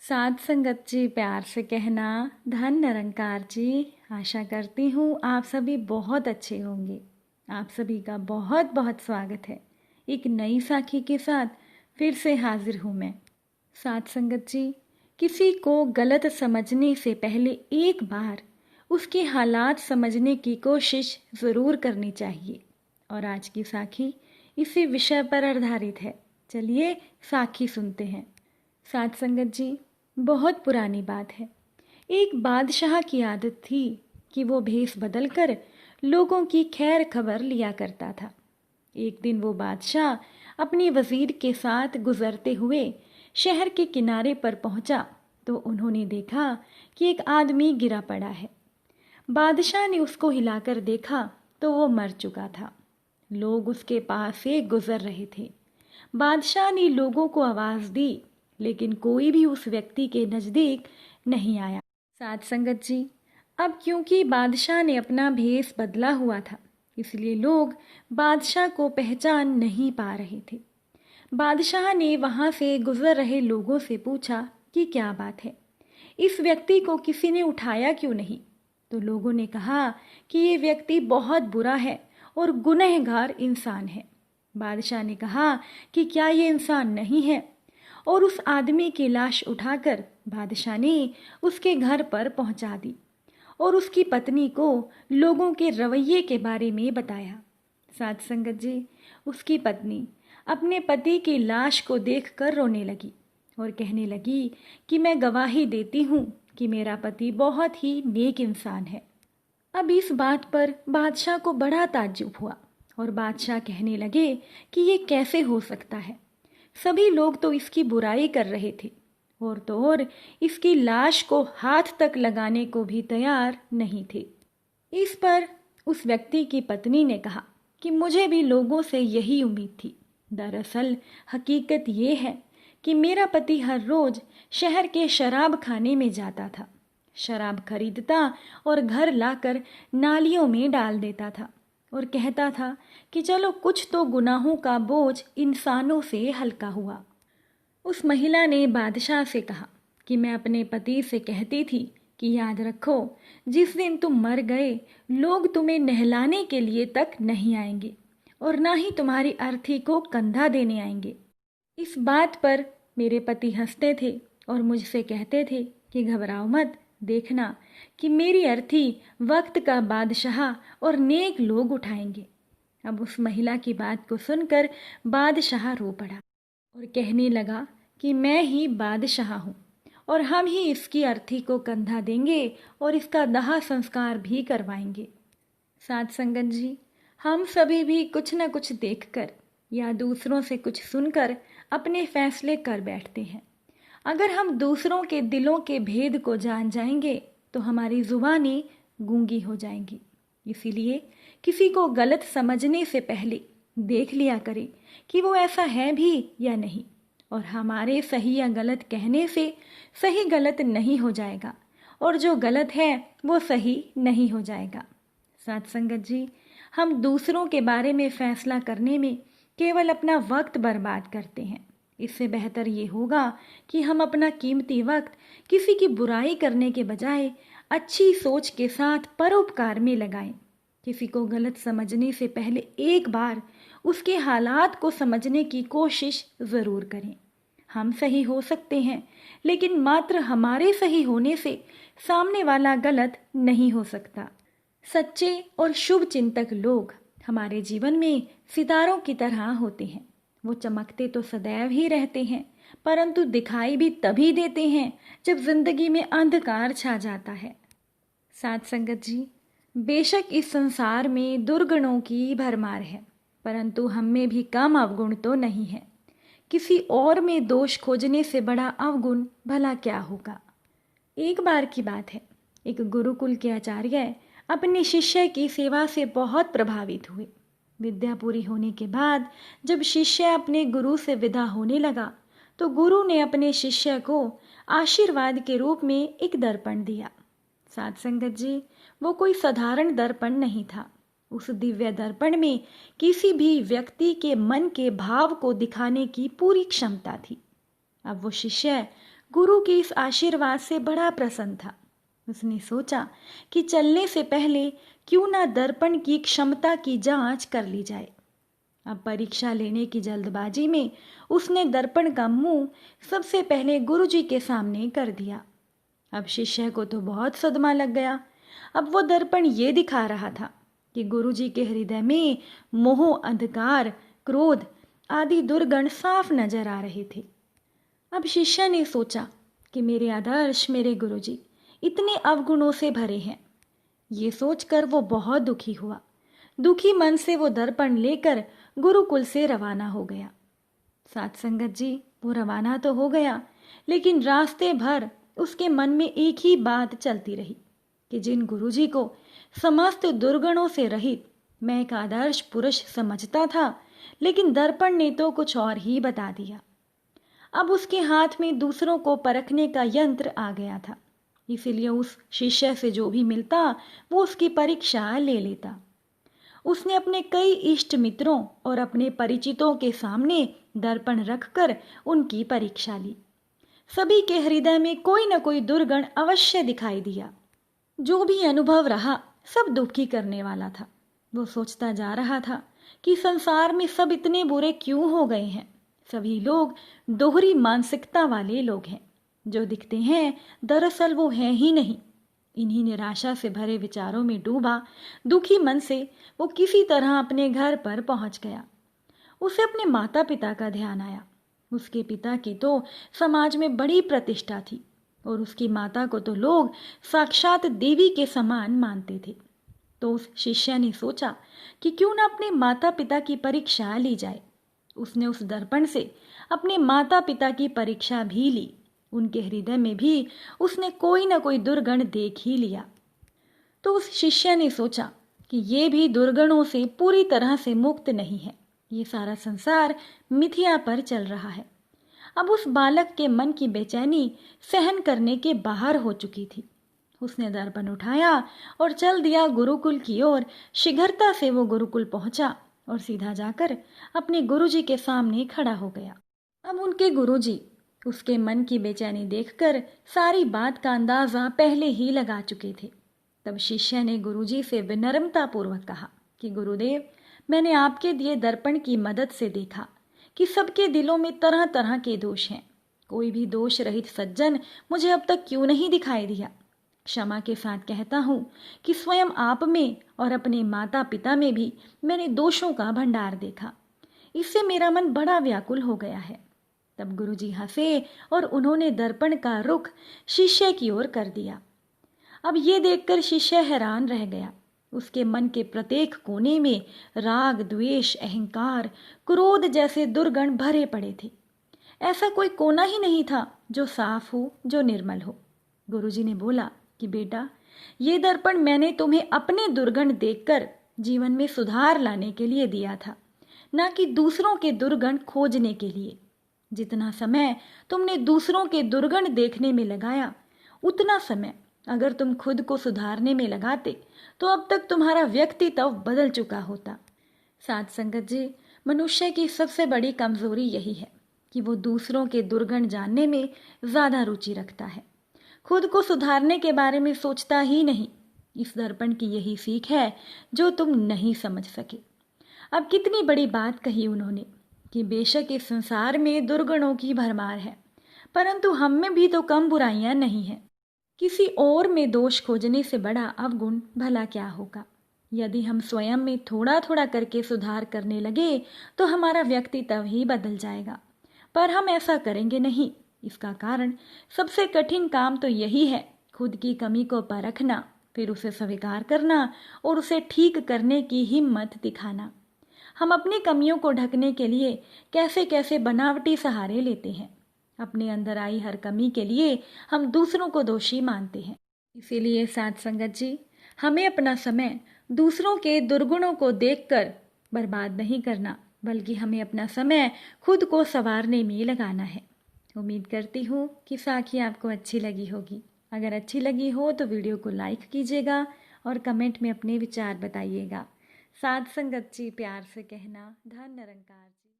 साध संगत जी, प्यार से कहना। धन निरंकार जी, आशा करती हूँ आप सभी बहुत अच्छे होंगे। आप सभी का बहुत बहुत स्वागत है। एक नई साखी के साथ फिर से हाजिर हूँ मैं। साध संगत जी, किसी को गलत समझने से पहले एक बार उसके हालात समझने की कोशिश ज़रूर करनी चाहिए। और आज की साखी इसी विषय पर आधारित है। चलिए साखी सुनते हैं। साध संगत जी, बहुत पुरानी बात है। एक बादशाह की आदत थी कि वो भेष बदलकर लोगों की खैर खबर लिया करता था। एक दिन वो बादशाह अपने वजीर के साथ गुजरते हुए शहर के किनारे पर पहुंचा तो उन्होंने देखा कि एक आदमी गिरा पड़ा है। बादशाह ने उसको हिलाकर देखा तो वो मर चुका था। लोग उसके पास से गुजर रहे थे। बादशाह ने लोगों को आवाज़ दी, लेकिन कोई भी उस व्यक्ति के नज़दीक नहीं आया। साध संगत जी, अब क्योंकि बादशाह ने अपना भेष बदला हुआ था, इसलिए लोग बादशाह को पहचान नहीं पा रहे थे। बादशाह ने वहाँ से गुजर रहे लोगों से पूछा कि क्या बात है, इस व्यक्ति को किसी ने उठाया क्यों नहीं? तो लोगों ने कहा कि ये व्यक्ति बहुत बुरा है और गुनहगार इंसान है। बादशाह ने कहा कि क्या ये इंसान नहीं है? और उस आदमी की लाश उठाकर बादशाह ने उसके घर पर पहुंचा दी और उसकी पत्नी को लोगों के रवैये के बारे में बताया। साध संगत जी, उसकी पत्नी अपने पति की लाश को देखकर रोने लगी और कहने लगी कि मैं गवाही देती हूँ कि मेरा पति बहुत ही नेक इंसान है। अब इस बात पर बादशाह को बड़ा ताज्जुब हुआ और बादशाह कहने लगे कि ये कैसे हो सकता है। सभी लोग तो इसकी बुराई कर रहे थे और तो और इसकी लाश को हाथ तक लगाने को भी तैयार नहीं थे। इस पर उस व्यक्ति की पत्नी ने कहा कि मुझे भी लोगों से यही उम्मीद थी। दरअसल हकीकत ये है कि मेरा पति हर रोज शहर के शराब खाने में जाता था, शराब खरीदता और घर लाकर नालियों में डाल देता था और कहता था कि चलो कुछ तो गुनाहों का बोझ इंसानों से हल्का हुआ। उस महिला ने बादशाह से कहा कि मैं अपने पति से कहती थी कि याद रखो, जिस दिन तुम मर गए लोग तुम्हें नहलाने के लिए तक नहीं आएंगे और ना ही तुम्हारी अर्थी को कंधा देने आएंगे। इस बात पर मेरे पति हंसते थे और मुझसे कहते थे कि घबराओ मत, देखना कि मेरी अर्थी वक्त का बादशाह और नेक लोग उठाएंगे। अब उस महिला की बात को सुनकर बादशाह रो पड़ा और कहने लगा कि मैं ही बादशाह हूँ और हम ही इसकी अर्थी को कंधा देंगे और इसका दाह संस्कार भी करवाएंगे। साध संगत जी, हम सभी भी कुछ न कुछ देखकर या दूसरों से कुछ सुनकर अपने फैसले कर बैठते हैं। अगर हम दूसरों के दिलों के भेद को जान जाएंगे तो हमारी जुबानें गूंगी हो जाएंगी। इसीलिए किसी को गलत समझने से पहले देख लिया करें कि वो ऐसा है भी या नहीं, और हमारे सही या गलत कहने से सही गलत नहीं हो जाएगा और जो गलत है वो सही नहीं हो जाएगा। साथ संगत जी, हम दूसरों के बारे में फैसला करने में केवल अपना वक्त बर्बाद करते हैं। इससे बेहतर ये होगा कि हम अपना कीमती वक्त किसी की बुराई करने के बजाय अच्छी सोच के साथ परोपकार में लगाएं। किसी को गलत समझने से पहले एक बार उसके हालात को समझने की कोशिश ज़रूर करें। हम सही हो सकते हैं, लेकिन मात्र हमारे सही होने से सामने वाला गलत नहीं हो सकता। सच्चे और शुभ चिंतक लोग हमारे जीवन में सितारों की तरह होते हैं। वो चमकते तो सदैव ही रहते हैं, परंतु दिखाई भी तभी देते हैं जब जिंदगी में अंधकार छा जाता है। साथ संगत जी, बेशक इस संसार में दुर्गुणों की भरमार है, परंतु हम में भी कम अवगुण तो नहीं है। किसी और में दोष खोजने से बड़ा अवगुण भला क्या होगा। एक बार की बात है, एक गुरुकुल के आचार्य अपने शिष्य की सेवा से बहुत प्रभावित हुए। विद्या पूरी होने के बाद जब शिष्य अपने गुरु से विदा होने लगा तो गुरु ने अपने शिष्य को आशीर्वाद के रूप में एक दर्पण दिया। साध संगत जी, वो कोई साधारण दर्पण नहीं था। उस दिव्य दर्पण में किसी भी व्यक्ति के मन के भाव को दिखाने की पूरी क्षमता थी। अब वो शिष्य गुरु के इस आशीर्वाद से बड़ा प्रसन्न था। उसने सोचा कि चलने से पहले क्यों ना दर्पण की क्षमता की जांच कर ली जाए। अब परीक्षा लेने की जल्दबाजी में उसने दर्पण का मुंह सबसे पहले गुरुजी के सामने कर दिया। अब शिष्य को तो बहुत सदमा लग गया। अब वो दर्पण ये दिखा रहा था कि गुरुजी के हृदय में मोह, अंधकार, क्रोध आदि दुर्गुण साफ नजर आ रहे थे। अब शिष्य ने सोचा कि मेरे आदर्श, मेरे गुरुजी इतने अवगुणों से भरे हैं। ये सोचकर वो बहुत दुखी हुआ। दुखी मन से वो दर्पण लेकर गुरुकुल से रवाना हो गया। साथ संगत जी, वो रवाना तो हो गया, लेकिन रास्ते भर उसके मन में एक ही बात चलती रही कि जिन गुरुजी को समस्त दुर्गुणों से रहित मैं एक आदर्श पुरुष समझता था, लेकिन दर्पण ने तो कुछ और ही बता दिया। अब उसके हाथ में दूसरों को परखने का यंत्र आ गया था, इसीलिए उस शिष्य से जो भी मिलता वो उसकी परीक्षा ले लेता। उसने अपने कई इष्ट मित्रों और अपने परिचितों के सामने दर्पण रखकर उनकी परीक्षा ली। सभी के हृदय में कोई न कोई दुर्गुण अवश्य दिखाई दिया। जो भी अनुभव रहा सब दुखी करने वाला था। वो सोचता जा रहा था कि संसार में सब इतने बुरे क्यों हो गए हैं। सभी लोग दोहरी मानसिकता वाले लोग हैं। जो दिखते हैं दरअसल वो हैं ही नहीं। इन्हीं निराशा से भरे विचारों में डूबा दुखी मन से वो किसी तरह अपने घर पर पहुंच गया। उसे अपने माता पिता का ध्यान आया। उसके पिता की तो समाज में बड़ी प्रतिष्ठा थी और उसकी माता को तो लोग साक्षात देवी के समान मानते थे। तो उस शिष्य ने सोचा कि क्यों ना अपने माता पिता की परीक्षा ली जाए। उसने उस दर्पण से अपने माता पिता की परीक्षा भी ली। उनके हृदय में भी उसने कोई ना कोई दुर्गुण देख ही लिया। तो उस शिष्य ने सोचा कि ये भी दुर्गुणों से पूरी तरह से मुक्त नहीं है। ये सारा संसार मिथ्या पर चल रहा है। अब उस बालक के मन की बेचैनी सहन करने के बाहर हो चुकी थी। उसने दर्पण उठाया और चल दिया गुरुकुल की ओर। शीघ्रता से वो गुरुकुल पहुंचा और सीधा जाकर अपने गुरुजी के सामने खड़ा हो गया। अब उनके गुरुजी उसके मन की बेचैनी देखकर सारी बात का अंदाजा पहले ही लगा चुके थे। तब शिष्य ने गुरुजी से विनम्रता पूर्वक कहा कि गुरुदेव, मैंने आपके दिए दर्पण की मदद से देखा कि सबके दिलों में तरह तरह के दोष हैं। कोई भी दोष रहित सज्जन मुझे अब तक क्यों नहीं दिखाई दिया। क्षमा के साथ कहता हूँ कि स्वयं आप में और अपने माता पिता में भी मैंने दोषों का भंडार देखा। इससे मेरा मन बड़ा व्याकुल हो गया है। तब गुरुजी हंसे और उन्होंने दर्पण का रुख शिष्य की ओर कर दिया। अब ये देखकर शिष्य हैरान रह गया। उसके मन के प्रत्येक कोने में राग, द्वेष, अहंकार, क्रोध जैसे दुर्गुण भरे पड़े थे। ऐसा कोई कोना ही नहीं था जो साफ हो, जो निर्मल हो। गुरुजी ने बोला कि बेटा, ये दर्पण मैंने तुम्हें अपने दुर्गुण देखकर जीवन में सुधार लाने के लिए दिया था, ना कि दूसरों के दुर्गुण खोजने के लिए। जितना समय तुमने दूसरों के दुर्गुण देखने में लगाया, उतना समय अगर तुम खुद को सुधारने में लगाते तो अब तक तुम्हारा व्यक्तित्व बदल चुका होता। साथ संगत जी, मनुष्य की सबसे बड़ी कमजोरी यही है कि वो दूसरों के दुर्गुण जानने में ज़्यादा रुचि रखता है, खुद को सुधारने के बारे में सोचता ही नहीं। इस दर्पण की यही सीख है जो तुम नहीं समझ सके। अब कितनी बड़ी बात कही उन्होंने कि बेशक इस संसार में दुर्गुणों की भरमार है, परंतु हम में भी तो कम बुराइयां नहीं हैं। किसी और में दोष खोजने से बड़ा अवगुण भला क्या होगा। यदि हम स्वयं में थोड़ा थोड़ा करके सुधार करने लगे तो हमारा व्यक्तित्व ही बदल जाएगा, पर हम ऐसा करेंगे नहीं। इसका कारण सबसे कठिन काम तो यही है, खुद की कमी को परखना, फिर उसे स्वीकार करना और उसे ठीक करने की हिम्मत दिखाना। हम अपनी कमियों को ढकने के लिए कैसे कैसे बनावटी सहारे लेते हैं। अपने अंदर आई हर कमी के लिए हम दूसरों को दोषी मानते हैं। इसीलिए साथ संगत जी, हमें अपना समय दूसरों के दुर्गुणों को देखकर बर्बाद नहीं करना, बल्कि हमें अपना समय खुद को संवारने में लगाना है। उम्मीद करती हूँ कि साखी आपको अच्छी लगी होगी। अगर अच्छी लगी हो तो वीडियो को लाइक कीजिएगा और कमेंट में अपने विचार बताइएगा। साथ संगत जी, प्यार से कहना, धन निरंकार जी।